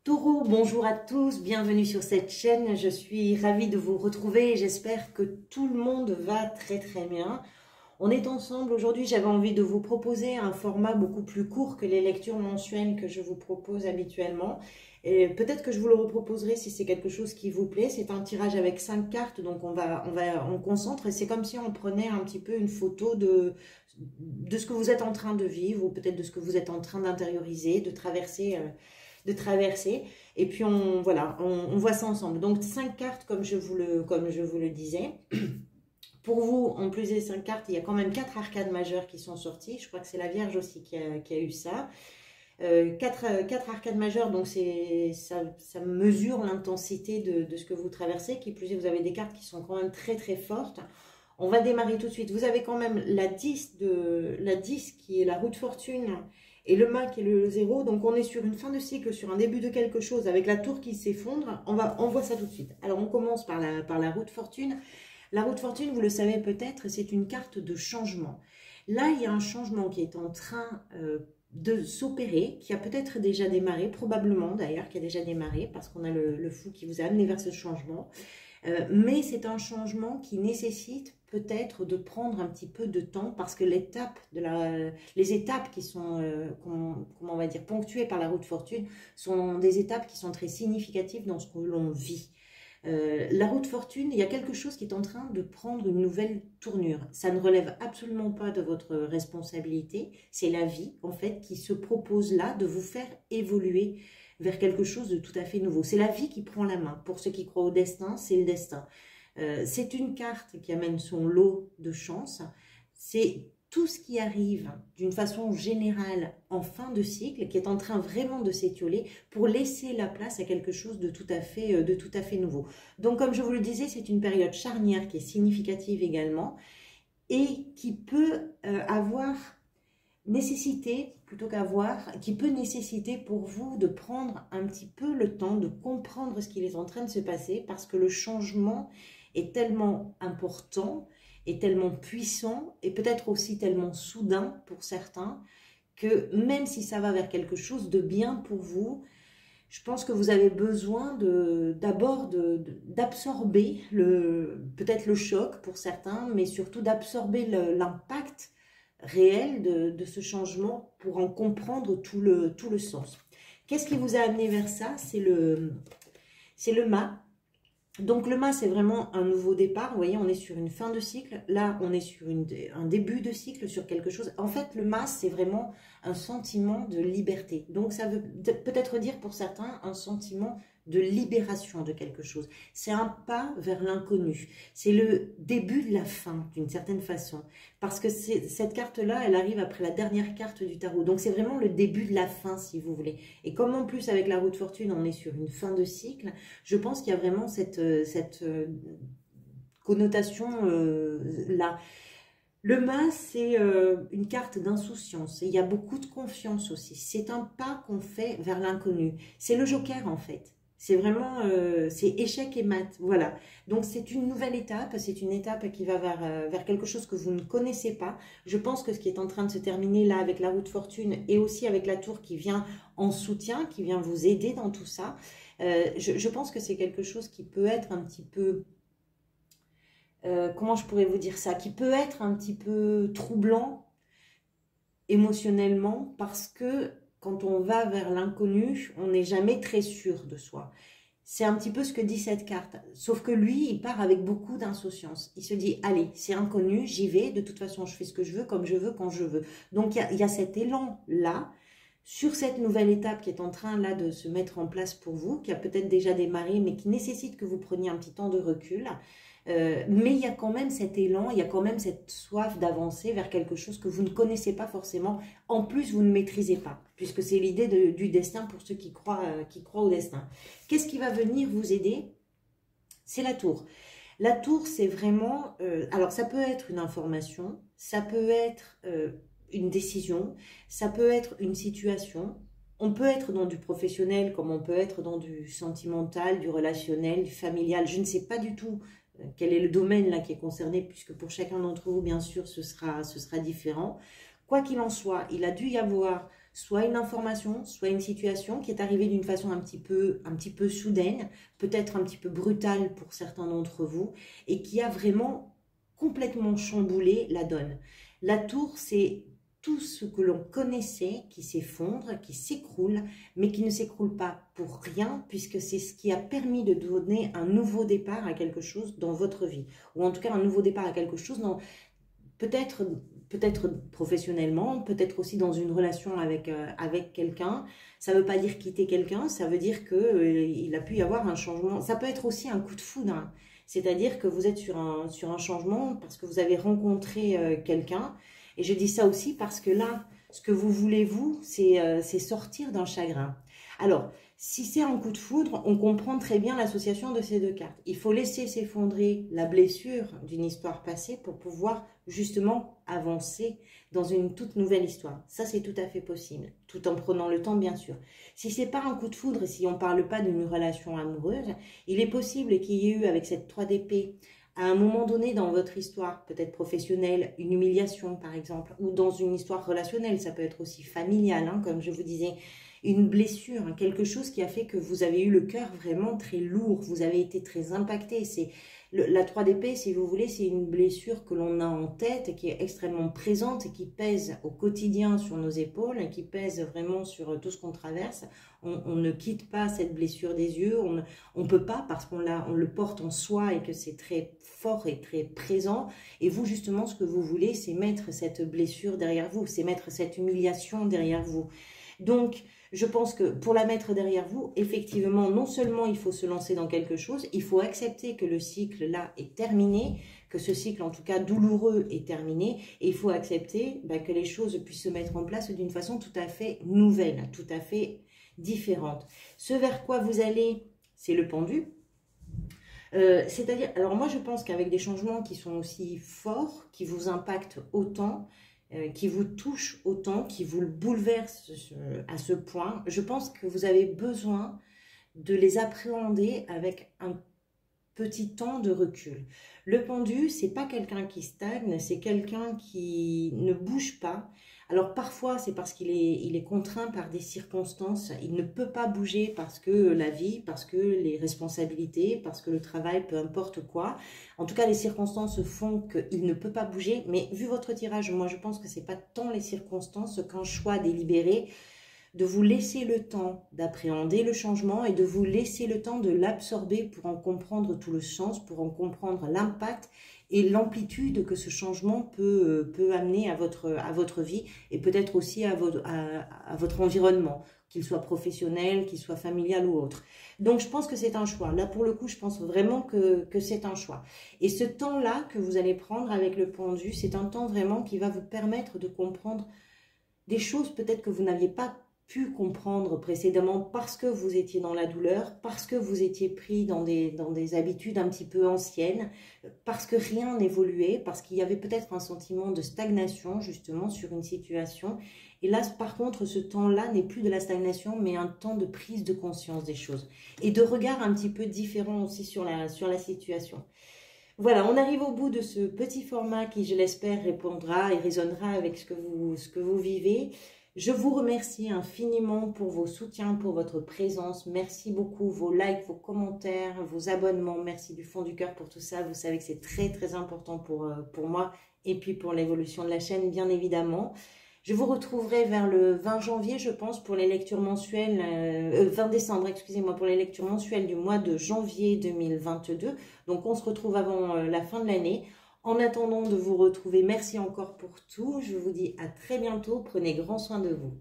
Taureau, bonjour à tous, bienvenue sur cette chaîne, je suis ravie de vous retrouver et j'espère que tout le monde va très bien. On est ensemble aujourd'hui, j'avais envie de vous proposer un format beaucoup plus court que les lectures mensuelles que je vous propose habituellement. Et peut-être que je vous le reproposerai si c'est quelque chose qui vous plaît. C'est un tirage avec 5 cartes, donc on concentre et c'est comme si on prenait un petit peu une photo de ce que vous êtes en train de vivre ou peut-être de ce que vous êtes en train d'intérioriser, de traverser. Et puis on voit ça ensemble. Donc 5 cartes comme je vous le disais. Pour vous, en plus des 5 cartes, il y a quand même 4 arcades majeures qui sont sorties. Je crois que c'est la Vierge aussi qui a eu ça. 4 arcades majeures, donc ça mesure l'intensité de ce que vous traversez. Qui plus est, vous avez des cartes qui sont quand même très fortes. On va démarrer tout de suite. Vous avez quand même la 10 qui est la roue de fortune et le mât qui est le 0. Donc on est sur une fin de cycle, sur un début de quelque chose avec la tour qui s'effondre. On voit ça tout de suite. Alors on commence par la roue de fortune. La roue de fortune, vous le savez peut-être, c'est une carte de changement. Là, il y a un changement qui est en train de s'opérer, qui a peut-être déjà démarré, probablement d'ailleurs, qui a déjà démarré, parce qu'on a le fou qui vous a amené vers ce changement. Mais c'est un changement qui nécessite peut-être de prendre un petit peu de temps, parce que les étapes qui sont, comment on va dire, ponctuées par la roue de fortune, sont des étapes qui sont très significatives dans ce que l'on vit. La roue de fortune, il y a quelque chose qui est en train de prendre une nouvelle tournure. Ça ne relève absolument pas de votre responsabilité. C'est la vie, en fait, qui se propose là de vous faire évoluer vers quelque chose de tout à fait nouveau. C'est la vie qui prend la main. Pour ceux qui croient au destin, c'est le destin. C'est une carte qui amène son lot de chance. C'est tout ce qui arrive d'une façon générale en fin de cycle, qui est en train vraiment de s'étioler pour laisser la place à quelque chose de tout à fait nouveau. Donc, comme je vous le disais, c'est une période charnière qui est significative également et qui peut qui peut nécessiter pour vous de prendre un petit peu le temps de comprendre ce qui est en train de se passer, parce que le changement est tellement important, est tellement puissant et peut-être aussi tellement soudain pour certains, que même si ça va vers quelque chose de bien pour vous, je pense que vous avez besoin d'abord d'absorber peut-être le choc pour certains, mais surtout d'absorber l'impact réel de ce changement pour en comprendre tout le sens. Qu'est-ce qui vous a amené vers ça? C'est le mât. Donc le mât, c'est vraiment un nouveau départ. Vous voyez, on est sur une fin de cycle. Là, on est sur un début de cycle, sur quelque chose. En fait, le mât, c'est vraiment un sentiment de liberté. Donc ça veut peut-être dire pour certains un sentiment de libération de quelque chose. C'est un pas vers l'inconnu. C'est le début de la fin, d'une certaine façon. Parce que cette carte-là, elle arrive après la dernière carte du tarot. Donc c'est vraiment le début de la fin, si vous voulez. Et comme en plus, avec la roue de fortune, on est sur une fin de cycle, je pense qu'il y a vraiment cette connotation là. Le mât, c'est une carte d'insouciance. Il y a beaucoup de confiance aussi. C'est un pas qu'on fait vers l'inconnu. C'est le joker, en fait. C'est vraiment, c'est échec et mat, voilà. Donc c'est une nouvelle étape, c'est une étape qui va vers quelque chose que vous ne connaissez pas. Je pense que ce qui est en train de se terminer là avec la roue de fortune et aussi avec la tour qui vient en soutien, qui vient vous aider dans tout ça, je pense que c'est quelque chose qui peut être un petit peu, comment je pourrais vous dire ça, qui peut être un petit peu troublant émotionnellement, parce que quand on va vers l'inconnu, on n'est jamais très sûr de soi. C'est un petit peu ce que dit cette carte. Sauf que lui, il part avec beaucoup d'insouciance. Il se dit, allez, c'est inconnu, j'y vais. De toute façon, je fais ce que je veux, comme je veux, quand je veux. Donc, il y a cet élan-là, sur cette nouvelle étape qui est en train là de se mettre en place pour vous, qui a peut-être déjà démarré, mais qui nécessite que vous preniez un petit temps de recul. Mais il y a quand même cet élan, il y a quand même cette soif d'avancer vers quelque chose que vous ne connaissez pas forcément. En plus, vous ne maîtrisez pas, puisque c'est l'idée du destin pour ceux qui croient au destin. Qu'est-ce qui va venir vous aider? C'est la tour. La tour, c'est vraiment... alors, ça peut être une information, ça peut être une décision, ça peut être une situation. On peut être dans du professionnel, comme on peut être dans du sentimental, du relationnel, du familial. Je ne sais pas du tout quel est le domaine là qui est concerné, puisque pour chacun d'entre vous, bien sûr, ce sera différent. Quoi qu'il en soit, il a dû y avoir soit une information, soit une situation qui est arrivée d'une façon un petit peu soudaine, peut-être un petit peu brutale pour certains d'entre vous, et qui a vraiment complètement chamboulé la donne. La tour, c'est tout ce que l'on connaissait qui s'effondre, qui s'écroule, mais qui ne s'écroule pas pour rien, puisque c'est ce qui a permis de donner un nouveau départ à quelque chose dans votre vie, ou en tout cas un nouveau départ à quelque chose dans peut-être professionnellement, peut-être aussi dans une relation avec quelqu'un. Ça ne veut pas dire quitter quelqu'un, ça veut dire qu'il a pu y avoir un changement. Ça peut être aussi un coup de foudre, hein. C'est-à-dire que vous êtes sur un changement parce que vous avez rencontré quelqu'un. Et je dis ça aussi parce que là, ce que vous voulez, vous, c'est sortir d'un chagrin. Alors, si c'est un coup de foudre, on comprend très bien l'association de ces deux cartes. Il faut laisser s'effondrer la blessure d'une histoire passée pour pouvoir justement avancer dans une toute nouvelle histoire. Ça, c'est tout à fait possible, tout en prenant le temps, bien sûr. Si ce n'est pas un coup de foudre, si on ne parle pas d'une relation amoureuse, il est possible qu'il y ait eu avec cette 3 d'épée, à un moment donné dans votre histoire, peut-être professionnelle, une humiliation par exemple, ou dans une histoire relationnelle, ça peut être aussi familial, hein, comme je vous disais, une blessure, hein, quelque chose qui a fait que vous avez eu le cœur vraiment très lourd, vous avez été très impacté. La 3 d'épée, si vous voulez, c'est une blessure que l'on a en tête, qui est extrêmement présente et qui pèse au quotidien sur nos épaules, et qui pèse vraiment sur tout ce qu'on traverse. On ne quitte pas cette blessure des yeux, on ne peut pas parce qu'on le porte en soi et que c'est très fort et très présent. Et vous, justement, ce que vous voulez, c'est mettre cette blessure derrière vous, c'est mettre cette humiliation derrière vous. Donc, je pense que pour la mettre derrière vous, effectivement, non seulement il faut se lancer dans quelque chose, il faut accepter que le cycle là est terminé, que ce cycle en tout cas douloureux est terminé, et il faut accepter que les choses puissent se mettre en place d'une façon tout à fait nouvelle, tout à fait différente. Ce vers quoi vous allez, c'est le pendu. C'est-à-dire, alors moi je pense qu'avec des changements qui sont aussi forts, qui vous impactent autant, qui vous touche autant, qui vous le bouleverse à ce point, je pense que vous avez besoin de les appréhender avec un petit temps de recul. Le pendu, c'est pas quelqu'un qui stagne, c'est quelqu'un qui ne bouge pas. Alors parfois, c'est parce qu'il est contraint par des circonstances. Il ne peut pas bouger parce que la vie, parce que les responsabilités, parce que le travail, peu importe quoi. En tout cas, les circonstances font qu'il ne peut pas bouger. Mais vu votre tirage, moi, je pense que c'est pas tant les circonstances qu'un choix délibéré de vous laisser le temps d'appréhender le changement et de vous laisser le temps de l'absorber pour en comprendre tout le sens, pour en comprendre l'impact et l'amplitude que ce changement peut amener à votre vie et peut-être aussi à votre environnement, qu'il soit professionnel, qu'il soit familial ou autre. Donc je pense que c'est un choix. Là pour le coup, je pense vraiment que c'est un choix. Et ce temps-là que vous allez prendre avec le pendu, c'est un temps vraiment qui va vous permettre de comprendre des choses peut-être que vous n'aviez pas pu comprendre précédemment parce que vous étiez dans la douleur, parce que vous étiez pris dans des habitudes un petit peu anciennes, parce que rien n'évoluait, parce qu'il y avait peut-être un sentiment de stagnation justement sur une situation. Et là, par contre, ce temps-là n'est plus de la stagnation, mais un temps de prise de conscience des choses et de regard un petit peu différent aussi sur la situation. Voilà, on arrive au bout de ce petit format qui, je l'espère, répondra et résonnera avec ce que vous vivez. Je vous remercie infiniment pour vos soutiens, pour votre présence. Merci beaucoup, vos likes, vos commentaires, vos abonnements. Merci du fond du cœur pour tout ça. Vous savez que c'est très, très important pour moi et puis pour l'évolution de la chaîne, bien évidemment. Je vous retrouverai vers le 20 janvier, je pense, pour les lectures mensuelles, 20 décembre, excusez-moi, pour les lectures mensuelles du mois de janvier 2022. Donc, on se retrouve avant la fin de l'année. En attendant de vous retrouver, merci encore pour tout. Je vous dis à très bientôt. Prenez grand soin de vous.